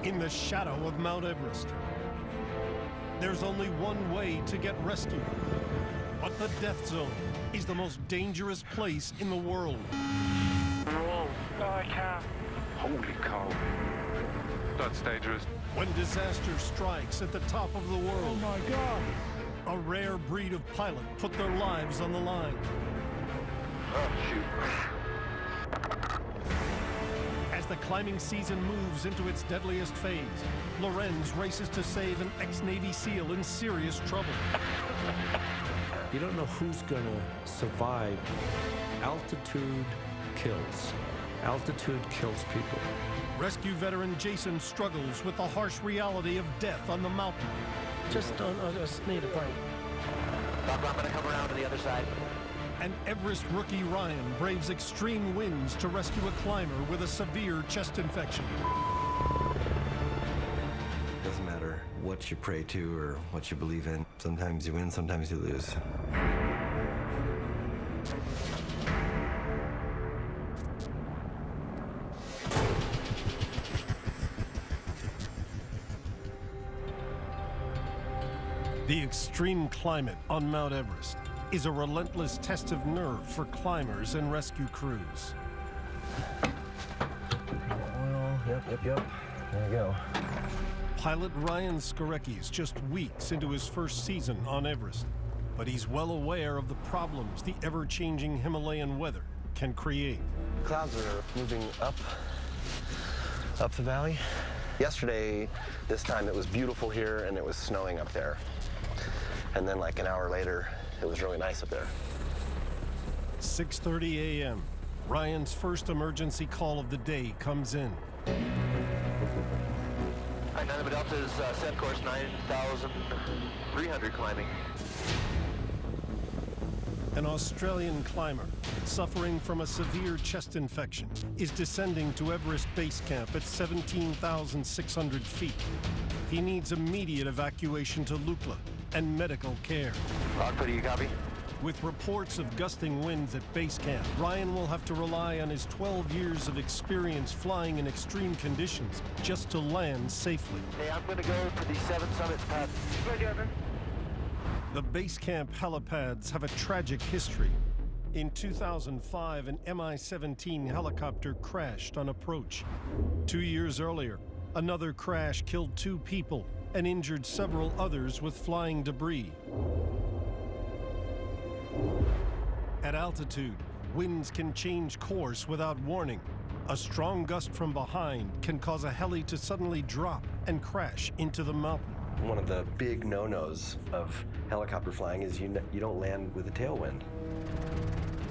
in the shadow of Mount Everest. There's only one way to get rescued, but the death zone is the most dangerous place in the world. Whoa, I can't. Holy cow. That's dangerous. When disaster strikes at the top of the world, Oh my God. a rare breed of pilot put their lives on the line. Oh, shoot. As the climbing season moves into its deadliest phase, Lorenz races to save an ex-Navy SEAL in serious trouble. You don't know who's gonna survive. Altitude kills. Altitude kills people. Rescue veteran Jason struggles with the harsh reality of death on the mountain. I just need a break. I'm gonna come around to the other side. And Everest rookie Ryan braves extreme winds to rescue a climber with a severe chest infection. Doesn't matter what you pray to or what you believe in. Sometimes you win, sometimes you lose. The extreme climate on Mount Everest is a relentless test of nerve for climbers and rescue crews. Well, yep. There you go. Pilot Ryan Skorecki is just weeks into his first season on Everest, but he's well aware of the problems the ever-changing Himalayan weather can create. Clouds are moving up the valley. Yesterday, this time it was beautiful here and it was snowing up there. And then like an hour later, it was really nice up there. 6:30 a.m. Ryan's first emergency call of the day comes in. Hi, Nine Delta's set course 9,300 climbing. An Australian climber, suffering from a severe chest infection, is descending to Everest Base Camp at 17,600 feet. He needs immediate evacuation to Lukla and medical care. Rockford, do you copy? With reports of gusting winds at base camp, Ryan will have to rely on his 12 years of experience flying in extreme conditions just to land safely. Hey, I'm gonna go to the Seven Summits pad. The base camp helipads have a tragic history. In 2005, an Mi-17 helicopter crashed on approach. 2 years earlier, another crash killed 2 people and injured several others with flying debris. At altitude, winds can change course without warning. A strong gust from behind can cause a heli to suddenly drop and crash into the mountain. One of the big no-nos of helicopter flying is you don't land with a tailwind.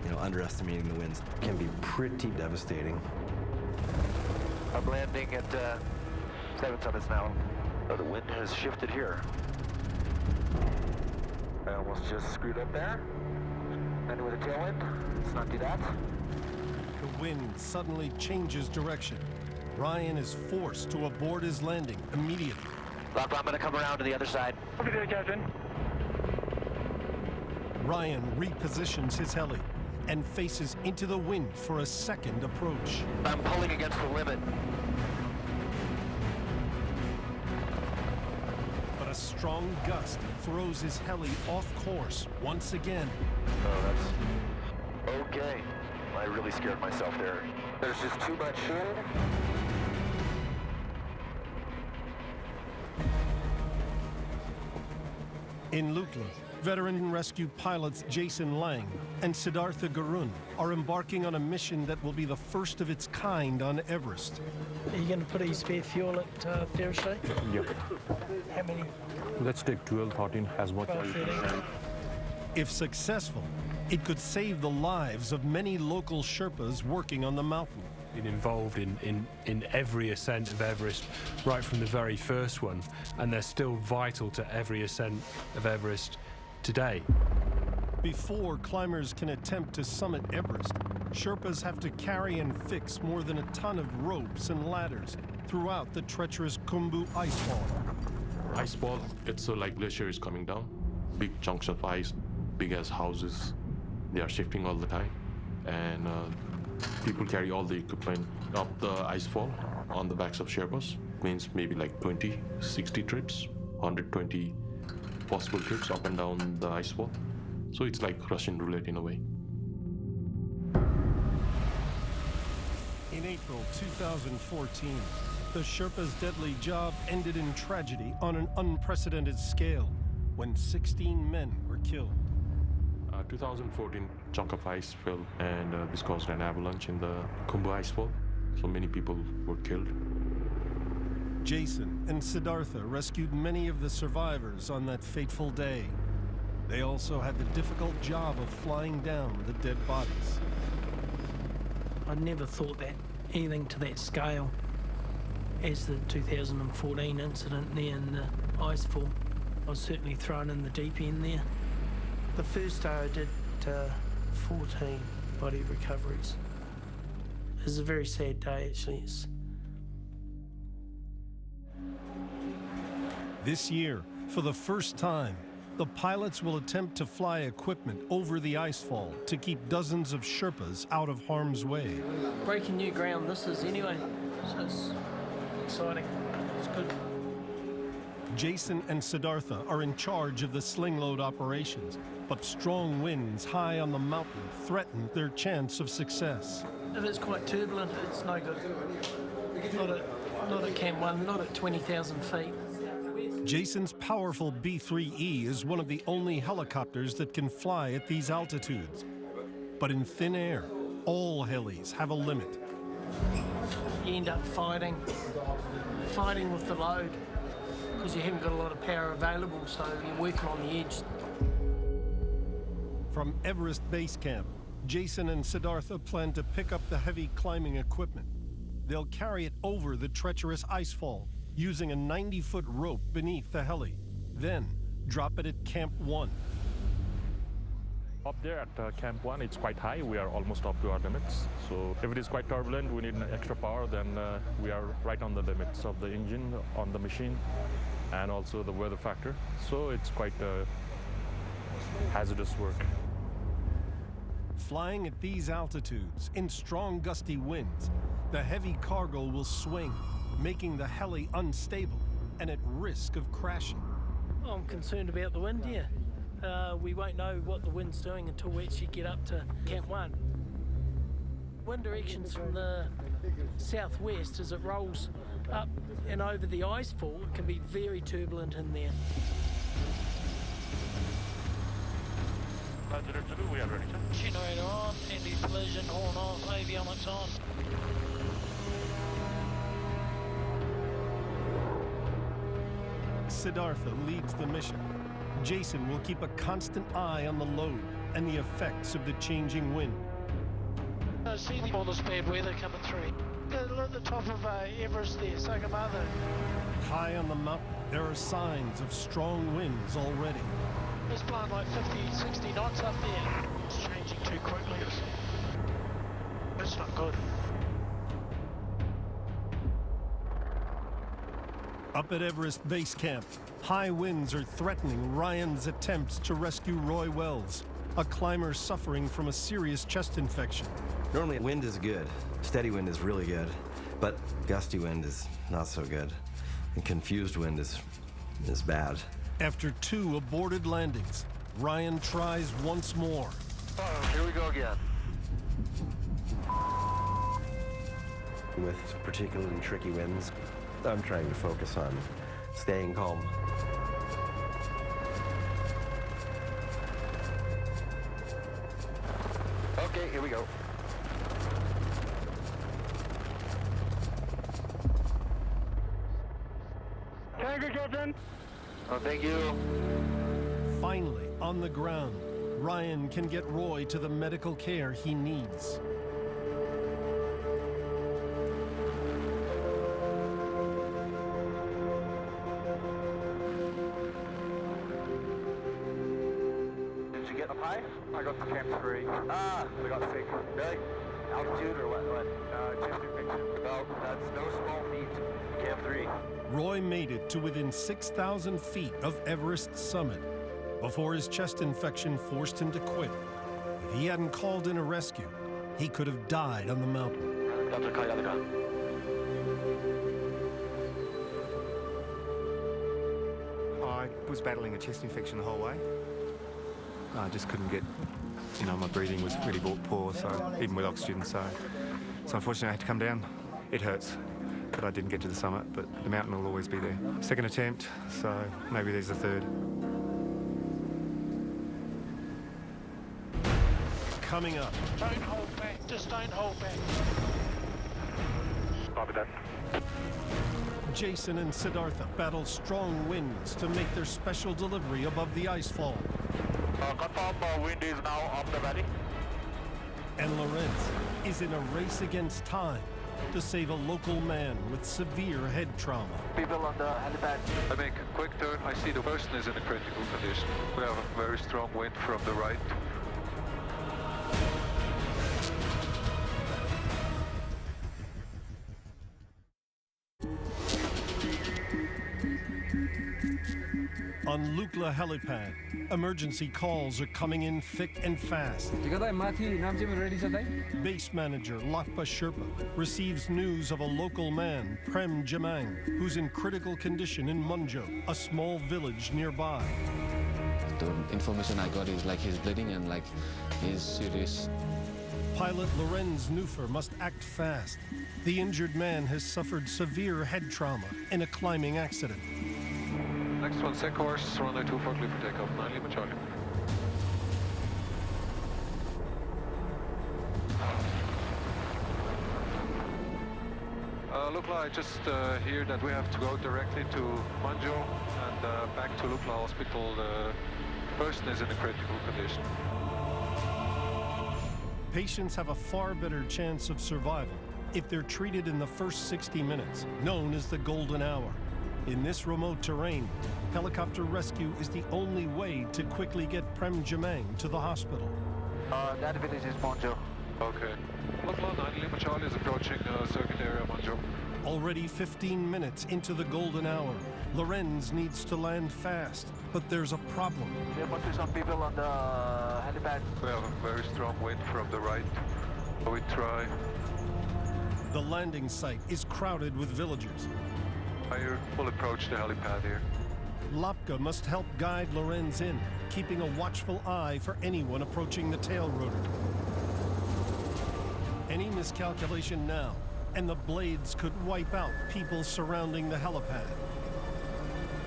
You know, underestimating the winds It can be pretty devastating. I'm landing at Seven Summits now. Oh, the wind has shifted here. I almost just screwed up there. Landing with a tailwind. Let's not do that. The wind suddenly changes direction. Ryan is forced to abort his landing immediately. Rock, I'm gonna come around to the other side. I'll be there, Captain. Ryan repositions his heli and faces into the wind for a second approach. I'm pulling against the limit. But a strong gust throws his heli off course once again. Oh, that's okay. I really scared myself there. There's just too much shade. In Lukla, veteran rescue pilots Jason Lang and Siddartha Garun are embarking on a mission that will be the first of its kind on Everest. Are you going to put a spare fuel at Ferris Day? Yep. How many? Let's take 12, 13, as much as you can. If successful, it could save the lives of many local Sherpas working on the mountain. Been involved in every ascent of Everest, right from the very first one, and they're still vital to every ascent of Everest today. Before climbers can attempt to summit Everest, Sherpas have to carry and fix more than a ton of ropes and ladders throughout the treacherous Khumbu icefall. Icefall, it's like glacier is coming down. Big chunks of ice, big as houses. They are shifting all the time. And people carry all the equipment up the icefall on the backs of Sherpas. it means maybe like 20, 60 trips, 120 possible trips up and down the ice wall. So it's like Russian roulette in a way. In April 2014, the Sherpa's deadly job ended in tragedy on an unprecedented scale when 16 men were killed. 2014, chunk of ice fell and this caused an avalanche in the Khumbu icefall. So many people were killed. Jason and Siddartha rescued many of the survivors on that fateful day. They also had the difficult job of flying down the dead bodies. I never thought that anything to that scale as the 2014 incident there in the icefall. I was certainly thrown in the deep end there. The first day I did 14 body recoveries. It was a very sad day, actually. This year, for the first time, the pilots will attempt to fly equipment over the icefall to keep dozens of Sherpas out of harm's way. Breaking new ground, this is anyway, so it's exciting. It's good. Jason and Siddartha are in charge of the sling load operations, but strong winds high on the mountain threaten their chance of success. If it's quite turbulent, it's no good. Not at Camp 1, not at 20,000 feet. Jason's powerful B-3E is one of the only helicopters that can fly at these altitudes. But in thin air, all helis have a limit. You end up fighting with the load because you haven't got a lot of power available, so you're working on the edge. From Everest Base Camp, Jason and Siddartha plan to pick up the heavy climbing equipment. They'll carry it over the treacherous icefall using a 90-foot rope beneath the heli, then drop it at Camp 1. Up there at Camp 1, it's quite high. We are almost up to our limits. So if it is quite turbulent, we need extra power, then we are right on the limits of the engine, on the machine, and also the weather factor. So it's quite hazardous work. Flying at these altitudes, in strong gusty winds, the heavy cargo will swing, making the heli unstable and at risk of crashing. I'm concerned about the wind here. We won't know what the wind's doing until we actually get up to Camp 1. Wind directions from the southwest as it rolls up and over the icefall. It can be very turbulent in there. We are ready, sir. Generator on, anti-collision, horn off, avionics on. Siddartha leads the mission. Jason will keep a constant eye on the load and the effects of the changing wind. I see all this bad weather coming through. Look at the top of Everest there, Sagamother. High on the mountain, there are signs of strong winds already. It's blowing like 50, 60 knots up there. It's changing too quickly. It's not good. Up at Everest Base Camp, high winds are threatening Ryan's attempts to rescue Roy Wells, a climber suffering from a serious chest infection. Normally wind is good. Steady wind is really good, but gusty wind is not so good. And confused wind is bad. After 2 aborted landings, Ryan tries once more. Oh, here we go again. With particularly tricky winds, I'm trying to focus on staying calm. Okay, here we go. Thank you, Captain. Oh, thank you. Finally, on the ground, Ryan can get Roy to the medical care he needs. Did you get up high? I got to Camp 3. Ah, we got sick. Really? Altitude or what? Chest infection. Well, that's no small feat. Camp 3. Roy made it to within 6,000 feet of Everest's summit before his chest infection forced him to quit. If he hadn't called in a rescue, he could have died on the mountain. was battling a chest infection the whole way. I just couldn't get, my breathing was really poor, so even with oxygen, so unfortunately I had to come down. It hurts, but I didn't get to the summit, but the mountain will always be there. Second attempt, so maybe there's a third. Coming up. Don't hold back, just don't hold back. Copy that. Jason and Siddartha battle strong winds to make their special delivery above the icefall. Confirm wind is now up the valley. And Lorenz is in a race against time to save a local man with severe head trauma. People on the helipad. I make a quick turn. I see the person is in a critical condition. We have a very strong wind from the right. On Lukla helipad, emergency calls are coming in thick and fast. Base manager Lakpa Sherpa receives news of a local man, Prem Jamang, who's in critical condition in Munjo, a small village nearby. The information I got is like he's bleeding and like he's serious. Pilot Lorenz Nufer must act fast. The injured man has suffered severe head trauma in a climbing accident. Next one, set course, runway 2 for clear for takeoff, 9 Lima Charlie. Lukla, I just hear that we have to go directly to Manjo and back to Lukla Hospital. The person is in a critical condition. Patients have a far better chance of survival if they're treated in the first 60 minutes, known as the golden hour. In this remote terrain, helicopter rescue is the only way to quickly get Prem Jamang to the hospital. That village is Monjo. Okay. Lukla 9 Lima Charlie is approaching circuit area Manjo. Already 15 minutes into the golden hour, Lorenz needs to land fast, but there's a problem. There must be some people on the helipad. We have a very strong wind from the right. We try. The landing site is crowded with villagers. We'll approach the helipad here. Lapka must help guide Lorenz in, keeping a watchful eye for anyone approaching the tail rotor. Any miscalculation now, and the blades could wipe out people surrounding the helipad.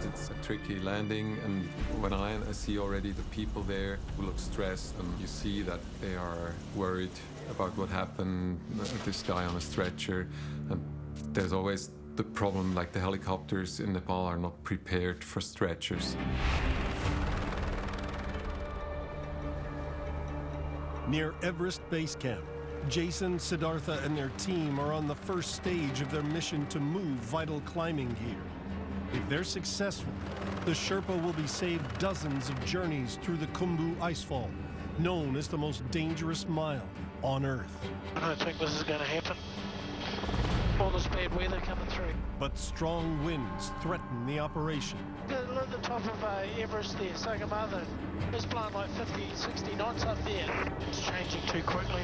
It's a tricky landing, and when I see already the people there who look stressed, and you see that they are worried about what happened, this guy on a stretcher, and there's always the problem, like the helicopters in Nepal are not prepared for stretchers. Near Everest Base Camp, Jason, Siddartha, and their team are on the first stage of their mission to move vital climbing gear. If they're successful, the Sherpa will be saved dozens of journeys through the Khumbu icefall, known as the most dangerous mile on Earth. I don't think this is going to happen. All this bad weather coming through. But strong winds threaten the operation. Look at the top of Everest there, Sagamata. It's blowing like 50, 60 knots up there. It's changing too quickly.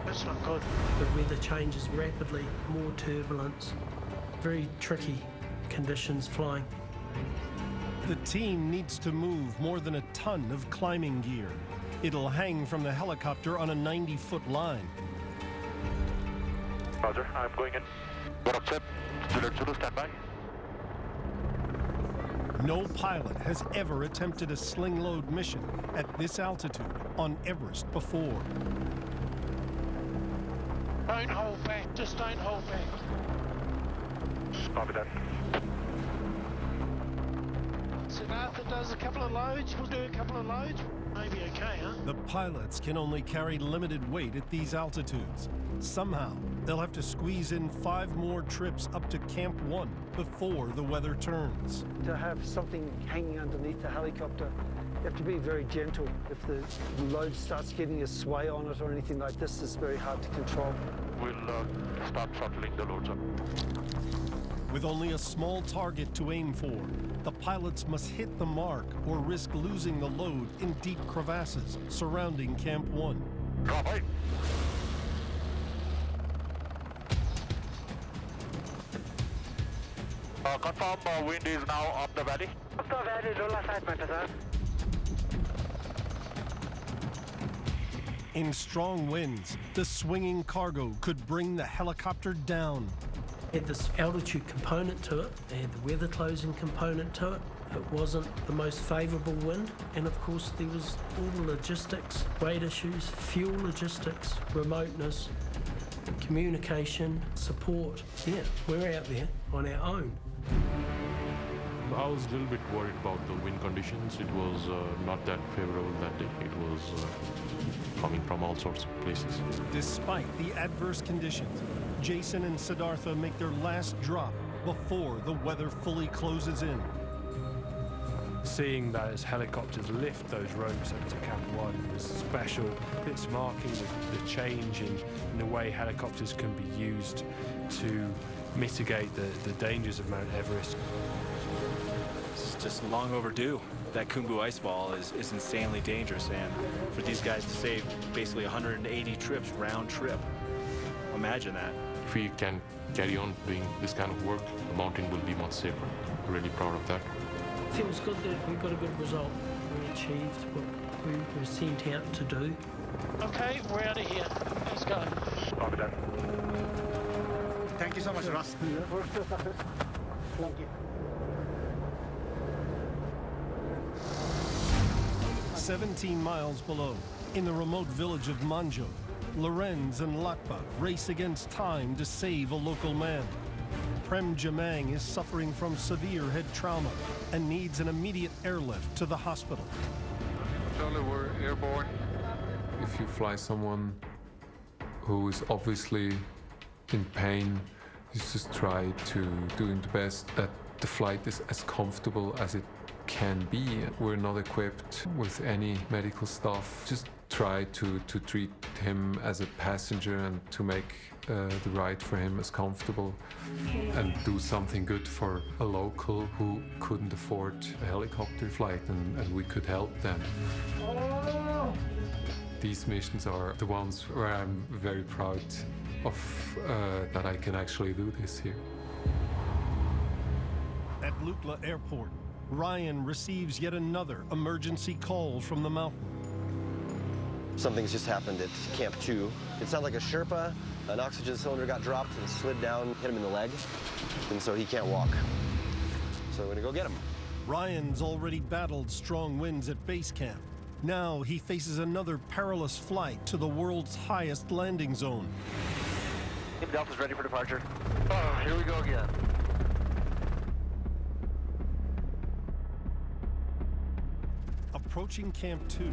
That's not good. The weather changes rapidly, more turbulence, very tricky conditions flying. The team needs to move more than a ton of climbing gear. It'll hang from the helicopter on a 90-foot line. Roger, I'm going in. What up, Chip? Zulu, stand by. No pilot has ever attempted a sling load mission at this altitude on Everest before. Don't hold back, just don't hold back. Copy that. Siddartha does a couple of loads, we'll do a couple of loads. Maybe okay, huh? The pilots can only carry limited weight at these altitudes. Somehow, they'll have to squeeze in 5 more trips up to Camp 1 before the weather turns. To have something hanging underneath the helicopter, you have to be very gentle. If the load starts getting a sway on it or anything like this, it's very hard to control. We'll start throttling the loads up. With only a small target to aim for, the pilots must hit the mark or risk losing the load in deep crevasses surrounding Camp 1. Drop height. Confirm wind is now up the valley. In strong winds, the swinging cargo could bring the helicopter down. It had this altitude component to it, it had the weather closing component to it. It wasn't the most favourable wind, and of course there was all the logistics, weight issues, fuel logistics, remoteness, communication, support. Yeah, we're out there on our own. I was a little bit worried about the wind conditions. It was not that favorable that day. It was coming from all sorts of places. Despite the adverse conditions, Jason and Siddartha make their last drop before the weather fully closes in. Seeing those helicopters lift those ropes up to Camp 1 was special. It's marking the change in the way helicopters can be used to mitigate the dangers of Mount Everest. It's just long overdue. That Khumbu ice fall is insanely dangerous, and for these guys to save basically 180 trips round trip, imagine that. If we can carry on doing this kind of work, the mountain will be much safer. Really proud of that. Feels good that we got a good result. We achieved what we were sent out to do. Okay, we're out of here. Let's go. Copy that. Thank you so much, Ross. Thank you. 17 miles below, in the remote village of Manjo, Lorenz and Lakpa race against time to save a local man. Prem Jamang is suffering from severe head trauma and needs an immediate airlift to the hospital. Charlie, we're airborne. If you fly someone who is obviously in pain, you just try to doing the best that the flight is as comfortable as it can be. We're not equipped with any medical stuff. Just try to treat him as a passenger and to make the ride for him as comfortable and do something good for a local who couldn't afford a helicopter flight, and we could help them. These missions are the ones where I'm very proud of that I can actually do this here. At Lukla Airport, Ryan receives yet another emergency call from the mountain. Something's just happened at Camp 2. It sounded like a Sherpa. An oxygen cylinder got dropped and slid down, hit him in the leg, and so he can't walk. So we're gonna go get him. Ryan's already battled strong winds at base camp. Now he faces another perilous flight to the world's highest landing zone. Team Delta's ready for departure. Oh, here we go again. Approaching Camp 2,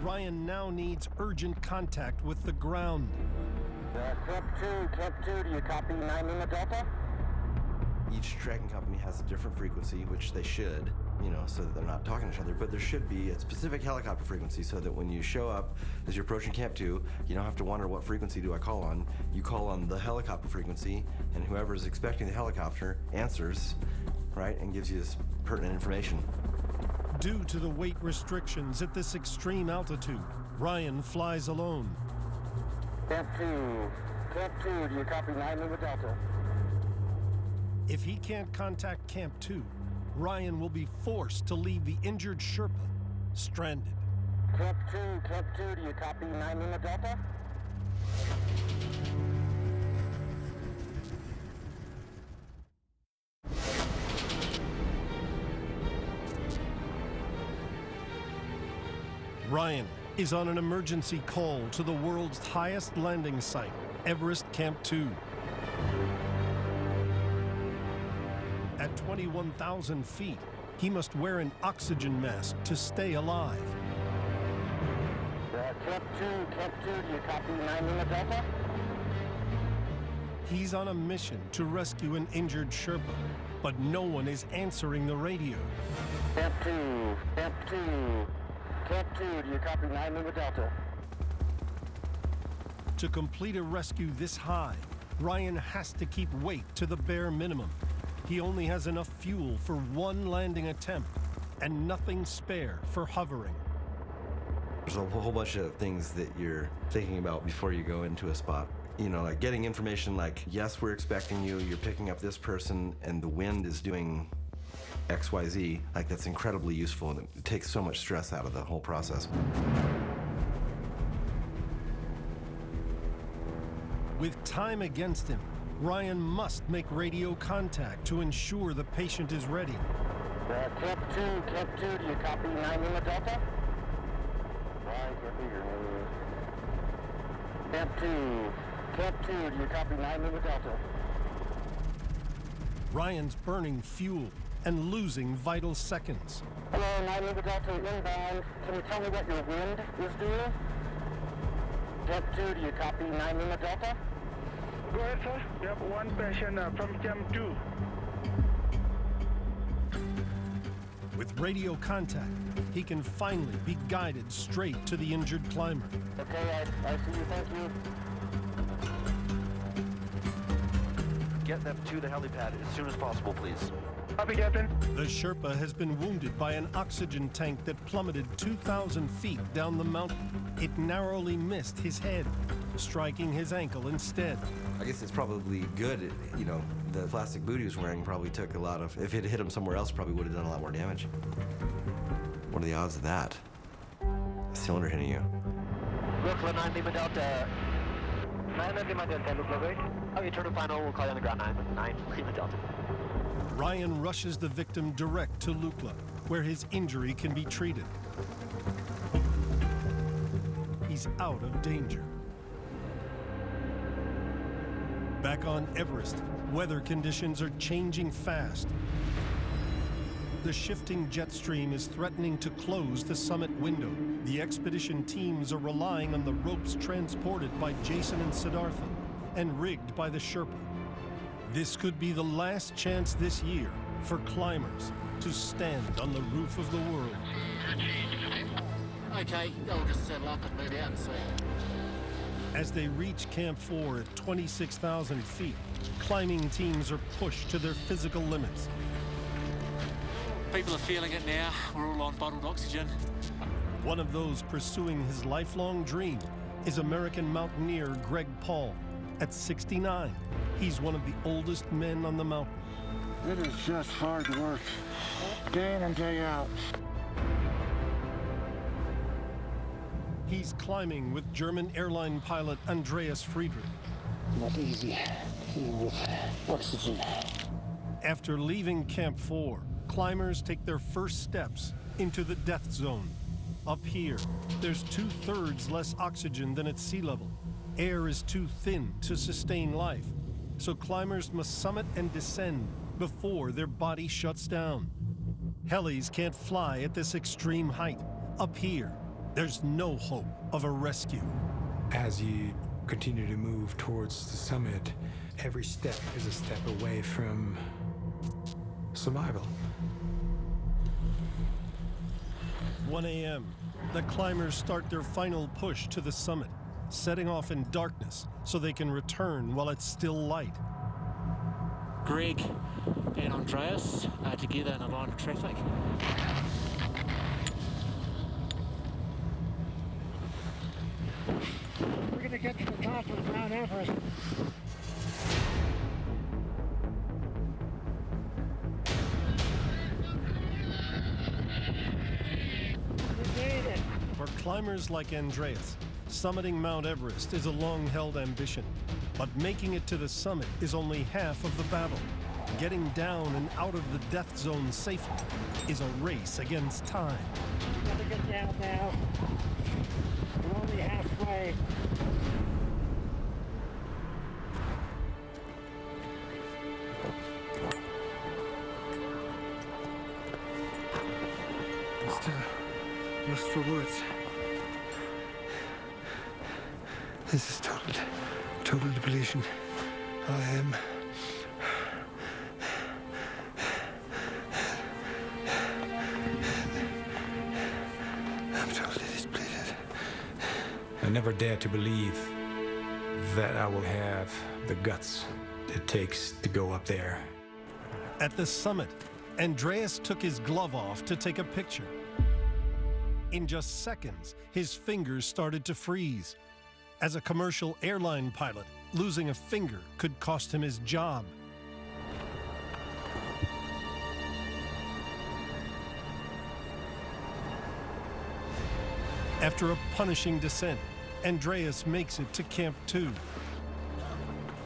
Ryan now needs urgent contact with the ground. Camp 2, do you copy 9 Lima Delta? Each tracking company has a different frequency, which they should, so that they're not talking to each other, but there should be a specific helicopter frequency so that when you show up, as you're approaching Camp 2, you don't have to wonder what frequency do I call on. You call on the helicopter frequency, and whoever is expecting the helicopter answers, right, and gives you this pertinent information. Due to the weight restrictions at this extreme altitude, Ryan flies alone. Camp 2, do you copy 9 Lima Delta? If he can't contact Camp 2, Ryan will be forced to leave the injured Sherpa stranded. Camp 2, do you copy 9 Lima Delta? Ryan is on an emergency call to the world's highest landing site, Everest Camp 2. At 21,000 feet, he must wear an oxygen mask to stay alive. Camp 2, do you copy 9 Lima Delta? He's on a mission to rescue an injured Sherpa, but no one is answering the radio. Camp 2, do you copy 9 Lima Delta? To complete a rescue this high, Ryan has to keep weight to the bare minimum. He only has enough fuel for one landing attempt and nothing spare for hovering. There's a whole bunch of things that you're thinking about before you go into a spot. Like getting information like, yes, we're expecting you, you're picking up this person, and the wind is doing XYZ, like that's incredibly useful, and it takes so much stress out of the whole process. With time against him, Ryan must make radio contact to ensure the patient is ready. Camp 2, do you copy 9 Lima Delta? Right, copy your move. Camp 2, do you copy 9 Lima Delta? Ryan's burning fuel and losing vital seconds. Hello, 9 Lima Delta inbound. Can you tell me what your wind is doing? Camp 2, do you copy 9 Lima Delta? Go ahead, sir. You have one patient from Camp 2. With radio contact, he can finally be guided straight to the injured climber. Okay, I see you. Thank you. Get them to the helipad as soon as possible, please. Copy, Captain. The Sherpa has been wounded by an oxygen tank that plummeted 2,000 feet down the mountain. It narrowly missed his head, striking his ankle instead. I guess it's probably good, you know, the plastic boot he was wearing probably took a lot of, if it hit him somewhere else, probably would have done a lot more damage. What are the odds of that? A cylinder hitting you. Brooklyn, 9 Lima Delta. 9 Lima Delta, look away. Oh, you turn to final, we'll call you on the ground, 9 Lima Delta. Ryan rushes the victim direct to Lukla, where his injury can be treated. He's out of danger. Back on Everest, weather conditions are changing fast. The shifting jet stream is threatening to close the summit window. The expedition teams are relying on the ropes transported by Jason and Siddartha and rigged by the Sherpa. This could be the last chance this year for climbers to stand on the roof of the world. Okay, I'll just settle up and move out and see. As they reach Camp 4 at 26,000 feet, climbing teams are pushed to their physical limits. People are feeling it now. We're all on bottled oxygen. One of those pursuing his lifelong dream is American mountaineer Greg Paul. At 69, he's one of the oldest men on the mountain. It is just hard work, day in and day out. He's climbing with German airline pilot Andreas Friedrich. Not easy, even with oxygen. After leaving Camp 4, climbers take their first steps into the death zone. Up here, there's 2/3 less oxygen than at sea level. Air is too thin to sustain life, so climbers must summit and descend before their body shuts down. Helis can't fly at this extreme height. Up here, there's no hope of a rescue. As you continue to move towards the summit, every step is a step away from survival. 1 a.m., the climbers start their final push to the summit, setting off in darkness so they can return while it's still light. Greg and Andreas are together in a line of traffic. We're going to get to the top of Mount Everest. We made it. For climbers like Andreas, summiting Mount Everest is a long-held ambition. But making it to the summit is only half of the battle. Getting down and out of the death zone safely is a race against time. We gotta get down now. We're only halfway. I'm still lost for words. This is total depletion. I am. I'm totally depleted. I never dare to believe that I will have the guts it takes to go up there. At the summit, Andreas took his glove off to take a picture. In just seconds, his fingers started to freeze. As a commercial airline pilot, losing a finger could cost him his job. After a punishing descent, Andreas makes it to Camp 2.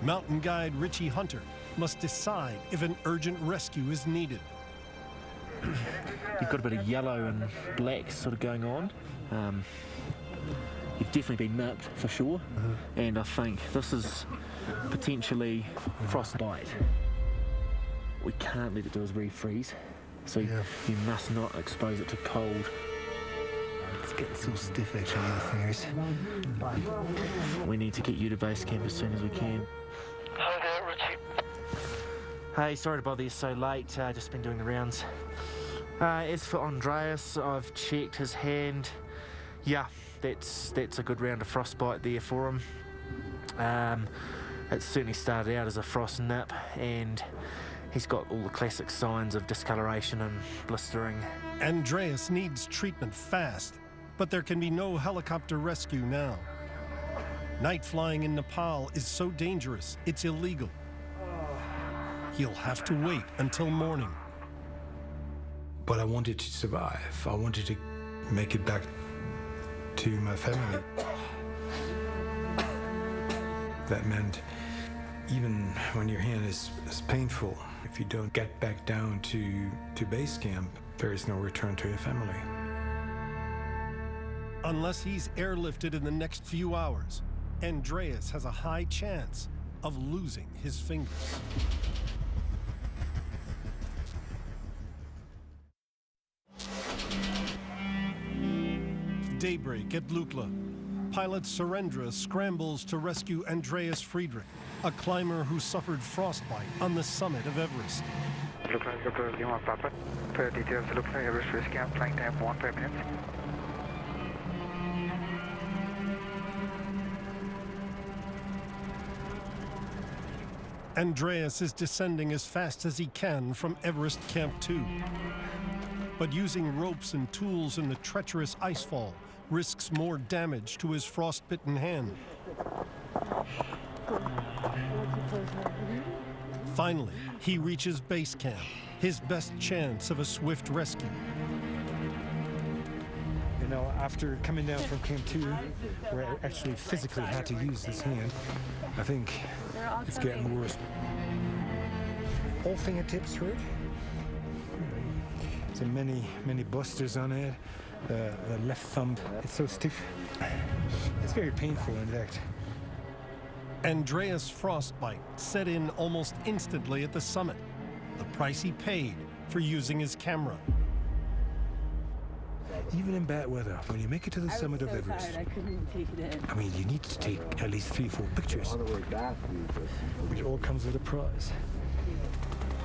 Mountain guide Richie Hunter must decide if an urgent rescue is needed. You've got a bit of yellow and black sort of going on. You've definitely been nipped for sure, and I think this is potentially frostbite. We can't let it do is refreeze, so you must not expose it to cold. It's getting so stiff actually, the fingers. We need to get you to base camp as soon as we can. Okay, Richie. Hey, sorry to bother you so late, just been doing the rounds. As for Andreas, I've checked his hand. Yeah, that's a good round of frostbite there for him. It certainly started out as a frost nip, and he's got all the classic signs of discoloration and blistering. Andreas needs treatment fast, but there can be no helicopter rescue now. Night flying in Nepal is so dangerous, it's illegal. He'll have to wait until morning. But I wanted to survive. I wanted to make it back to my family. That meant even when your hand is painful, if you don't get back down to base camp, there is no return to your family. Unless he's airlifted in the next few hours, Andreas has a high chance of losing his fingers. Daybreak at Lukla. Pilot Surendra scrambles to rescue Andreas Friedrich, a climber who suffered frostbite on the summit of Everest. Lukla, Lima Papa. Per details, Lukla, Everest Rescue Camp, flying time 15 minutes. Andreas is descending as fast as he can from Everest Camp 2. But using ropes and tools in the treacherous icefall risks more damage to his frostbitten hand. Finally, he reaches base camp, his best chance of a swift rescue. You know, after coming down from Camp 2, where I actually physically had to use this hand, I think it's getting worse. All fingertips hurt. So many blisters on it. The left thumb, it's so stiff. It's very painful, in fact. Andreas' frostbite set in almost instantly at the summit, the price he paid for using his camera. Even in bad weather, when you make it to the summit of Everest, I couldn't even take it in. I mean, you need to take at least 3-4 pictures, which all comes with a prize.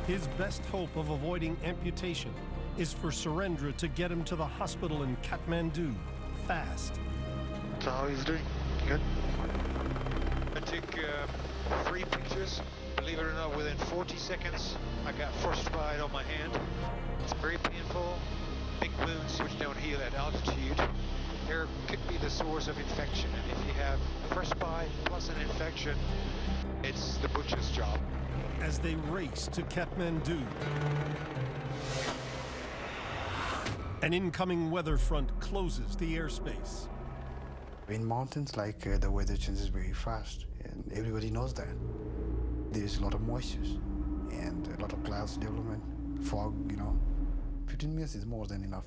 His best hope of avoiding amputation is for Surendra to get him to the hospital in Kathmandu fast. So how he's doing? Good? I took 3 pictures. Believe it or not, within 40 seconds, I got frostbite on my hand. It's very painful. Big wounds which don't heal at altitude. There could be the source of infection, and if you have frostbite plus an infection, it's the butcher's job. As they race to Kathmandu, an incoming weather front closes the airspace. In mountains, the weather changes very fast, and everybody knows that. There's a lot of moisture and a lot of clouds development, fog, 15 minutes is more than enough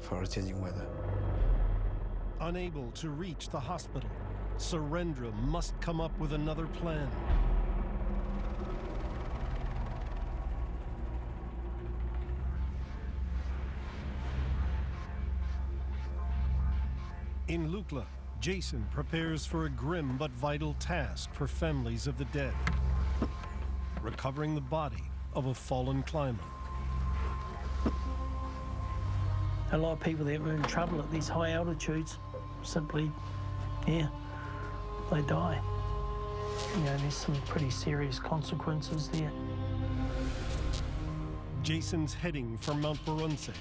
for changing weather. Unable to reach the hospital, Surendra must come up with another plan. In Lukla, Jason prepares for a grim but vital task for families of the dead: recovering the body of a fallen climber. A lot of people that were in trouble at these high altitudes simply, they die. There's some pretty serious consequences there. Jason's heading for Mount Barunse,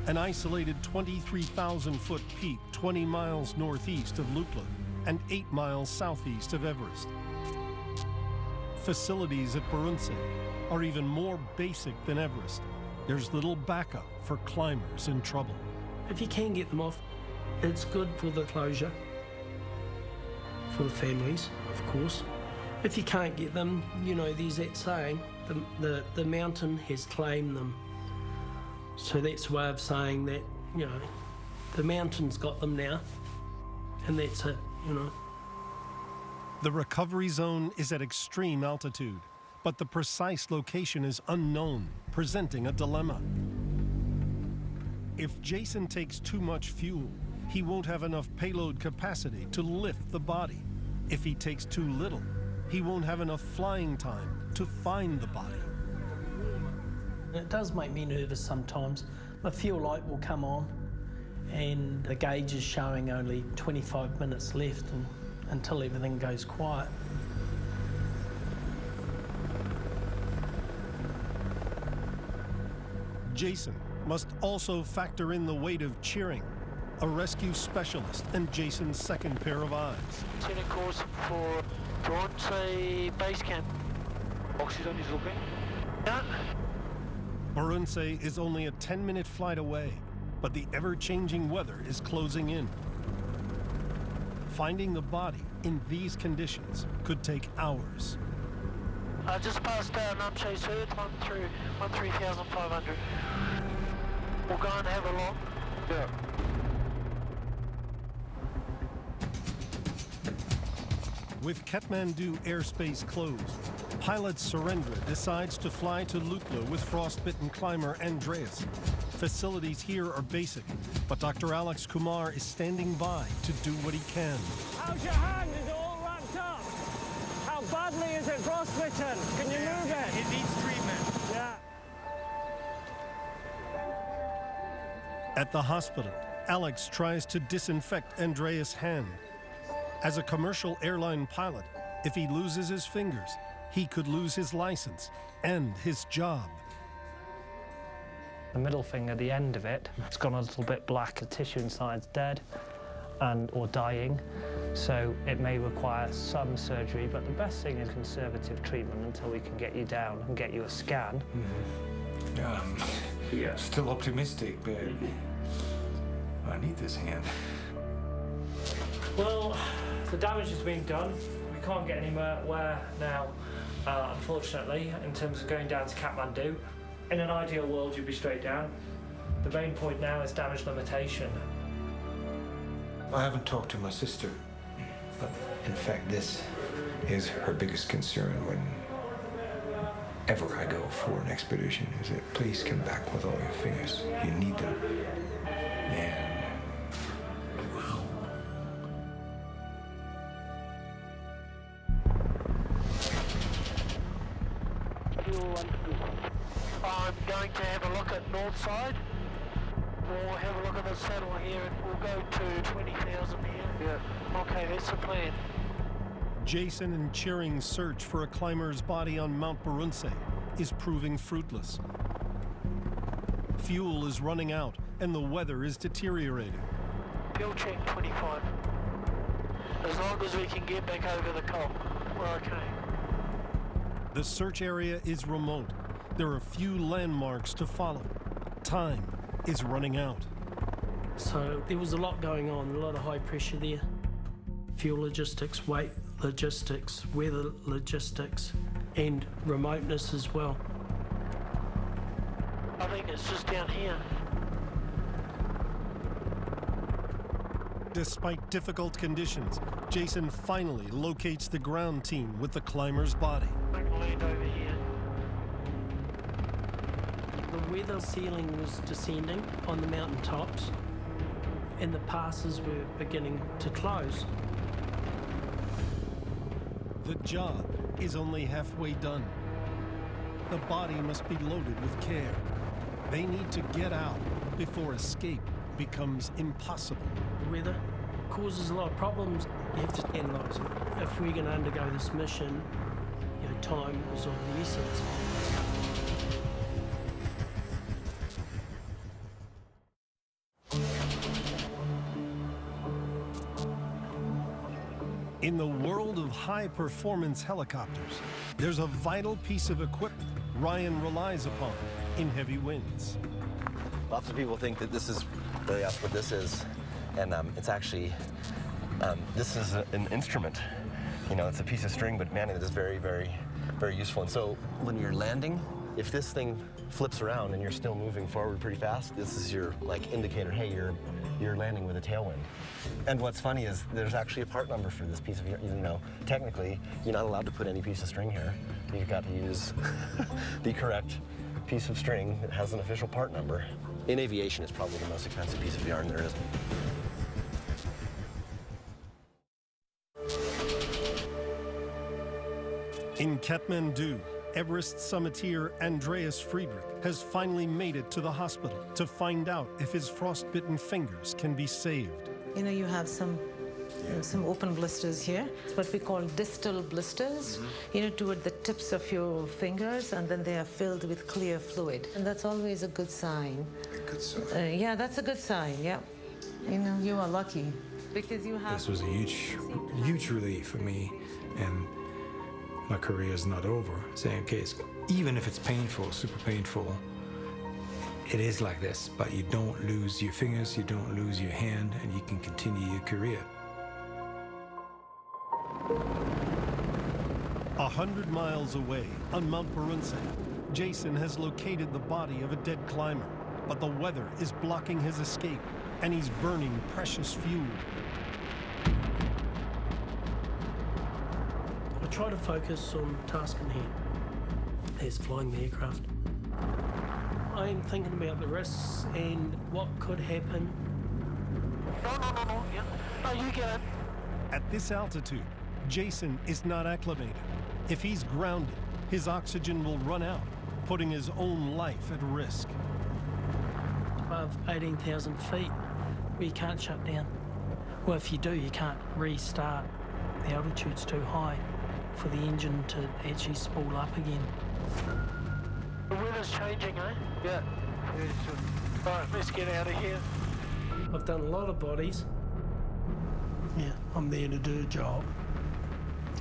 an isolated 23,000-foot peak 20 miles northeast of Lukla and 8 miles southeast of Everest. Facilities at Barunse are even more basic than Everest. There's little backup for climbers in trouble. If you can get them off It's good for the closure, for the families, of course. If you can't get them, you know, there's that saying, the mountain has claimed them. So that's a way of saying that, you know, the mountain's got them now, and that's it, you know. The recovery zone is at extreme altitude, but the precise location is unknown, presenting a dilemma. If Jason takes too much fuel, he won't have enough payload capacity to lift the body. If he takes too little, he won't have enough flying time to find the body. It does make me nervous sometimes. The fuel light will come on and the gauge is showing only 25 minutes left until everything goes quiet. Jason must also factor in the weight of cheering, a rescue specialist, and Jason's second pair of eyes. Setting course for Bronsey base camp. Oxygen is looking. Yeah. Bronsey is only a 10-minute flight away, but the ever-changing weather is closing in. Finding the body in these conditions could take hours. I just passed Namche Earth 13,500. We'll go and have a look. Yeah. With Kathmandu airspace closed, pilot Surendra decides to fly to Lukla with frostbitten climber Andreas. Facilities here are basic, but Dr. Alex Kumar is standing by to do what he can. How's your hand? Is it all wrapped up? How badly is it frostbitten? Can you move it? It needs treatment. Yeah. At the hospital, Alex tries to disinfect Andreas' hand. As a commercial airline pilot, if he loses his fingers, he could lose his license and his job. The middle finger, the end of it, it's gone a little bit black. The tissue inside's dead or dying, so it may require some surgery, but the best thing is conservative treatment until we can get you down and get you a scan. Yeah. Still optimistic, but I need this hand. Well, the damage has been done. We can't get anywhere now, unfortunately, in terms of going down to Kathmandu. In an ideal world, you'd be straight down. The main point now is damage limitation. I haven't talked to my sister, but in fact, this is her biggest concern whenever I go for an expedition, is that please come back with all your fingers. You need them. And I'm going to have a look at north side. We'll have a look at the saddle here and we'll go to 20,000 here. Yeah. Okay, that's the plan. Jason and Cheering's search for a climber's body on Mount Bronsey is proving fruitless. Fuel is running out and the weather is deteriorating. Fuel check 25. As long as we can get back over the col, we're okay. The search area is remote. There are few landmarks to follow. Time is running out. So there was a lot going on, a lot of high pressure there. Fuel logistics, weight logistics, weather logistics, and remoteness as well. I think it's just down here. Despite difficult conditions, Jason finally locates the ground team with the climber's body. I can land over here. The weather ceiling was descending on the mountain tops and the passes were beginning to close. The job is only halfway done. The body must be loaded with care. They need to get out before escape becomes impossible. The weather causes a lot of problems. You have to analyse it. If we're going to undergo this mission, you know, time is of the essence. In the world of high-performance helicopters, there's a vital piece of equipment Ryan relies upon in heavy winds. Lots of people think that this is, really that's what this is. And it's actually, this is an instrument. You know, it's a piece of string, but man, it is very, very, very useful. And so when you're landing, if this thing flips around and you're still moving forward pretty fast, this is your like indicator, hey, you're landing with a tailwind. And what's funny is there's actually a part number for this piece of, you know, technically you're not allowed to put any piece of string here. You've got to use the correct piece of string that has an official part number. In aviation, it's probably the most expensive piece of yarn there is. In Kathmandu, Everest summiteer Andreas Friedrich has finally made it to the hospital to find out if his frostbitten fingers can be saved. You know, you have some open blisters here. It's what we call distal blisters, you know, toward the tips of your fingers, and then they are filled with clear fluid. And that's always a good sign. A good sign? Yeah, that's a good sign, yeah. You know, you are lucky because you have... This was a huge relief for me, and my career is not over. Saying, okay, even if it's painful, super painful, it is like this, but you don't lose your fingers, you don't lose your hand, and you can continue your career. 100 miles away on Mount Barunse, Jason has located the body of a dead climber, but the weather is blocking his escape, and he's burning precious fuel. I try to focus on task in hand, as flying the aircraft. I am thinking about the risks and what could happen. No, yeah. No, you get it. At this altitude, Jason is not acclimated. If he's grounded, his oxygen will run out, putting his own life at risk. Above 18,000 feet, you can't shut down. Well, if you do, you can't restart. The altitude's too high for the engine to actually spool up again. The weather's changing, eh? Yeah. All right, let's get out of here. I've done a lot of bodies. Yeah, I'm there to do a job.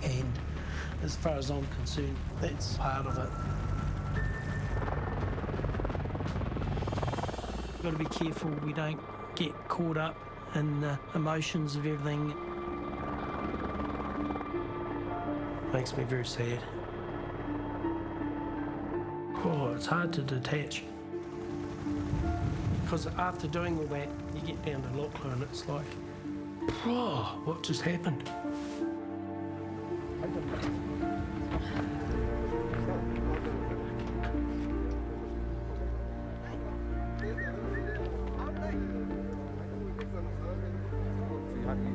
And as far as I'm concerned, that's part of it. We've got to be careful we don't get caught up in the emotions of everything. Makes me very sad. Oh, it's hard to detach. Because after doing all that, you get down to Lachlan and it's like, oh, what just happened?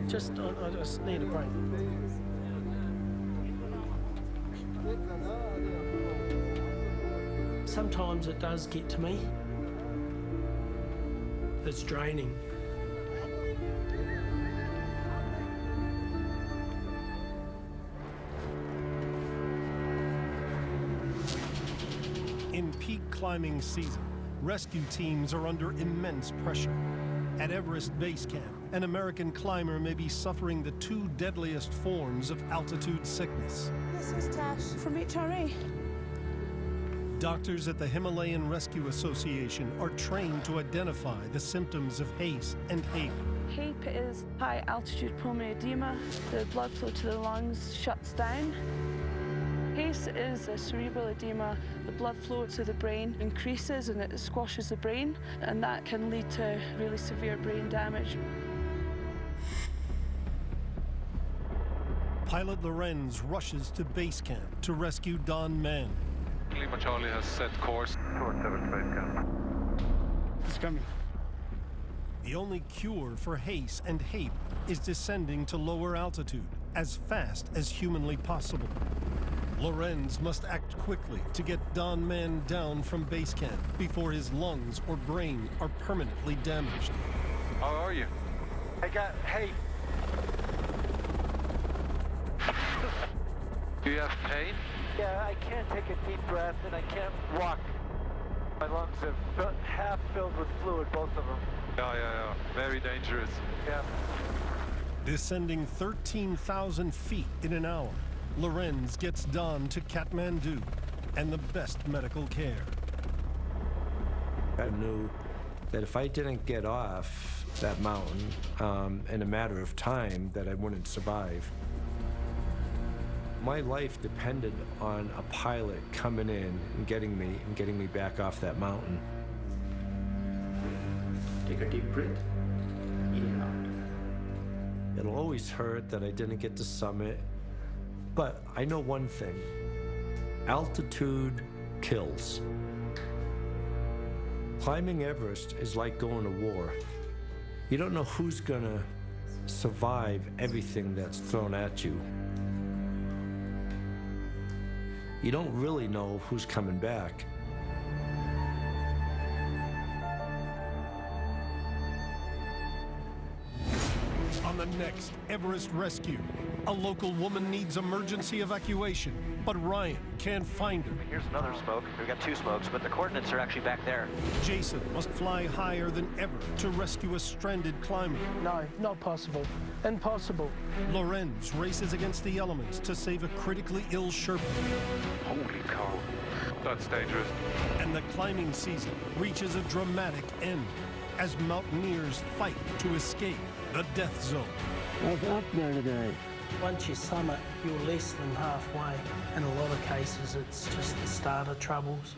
I just need a break. Sometimes it does get to me. It's draining. In peak climbing season, rescue teams are under immense pressure. At Everest Base Camp, an American climber may be suffering the two deadliest forms of altitude sickness. This is Tash from HRA. Doctors at the Himalayan Rescue Association are trained to identify the symptoms of HACE and HAPE. HAPE is high altitude pulmonary edema. The blood flow to the lungs shuts down. HACE is a cerebral edema. The blood flow to the brain increases and it squashes the brain, and that can lead to really severe brain damage. Pilot Lorenz rushes to base camp to rescue Don Mann. Lima Charlie has set course towards Everest Base Camp. It's coming. The only cure for HACE and HAPE is descending to lower altitude as fast as humanly possible. Lorenz must act quickly to get Don Mann down from base camp before his lungs or brain are permanently damaged. How are you? Hey. Do you have pain? Yeah, I can't take a deep breath and I can't walk. My lungs are half filled with fluid, both of them. Yeah. Very dangerous. Yeah. Descending 13,000 feet in an hour, Lorenz gets Don to Kathmandu and the best medical care. I knew that if I didn't get off that mountain in a matter of time that I wouldn't survive. My life depended on a pilot coming in and getting me back off that mountain. Take a deep breath. In and out. It'll always hurt that I didn't get to summit, but I know one thing. Altitude kills. Climbing Everest is like going to war. You don't know who's gonna survive everything that's thrown at you. You don't really know who's coming back. On the next Everest rescue, a local woman needs emergency evacuation, but Ryan can't find her. Here's another smoke. We've got two smokes, but the coordinates are actually back there. Jason must fly higher than ever to rescue a stranded climber. No, not possible. Impossible. Lorenz races against the elements to save a critically ill Sherpa. Holy cow, that's dangerous. And the climbing season reaches a dramatic end as mountaineers fight to escape the death zone. I was up there today. Once you summit, you're less than halfway. In a lot of cases, it's just the start of troubles.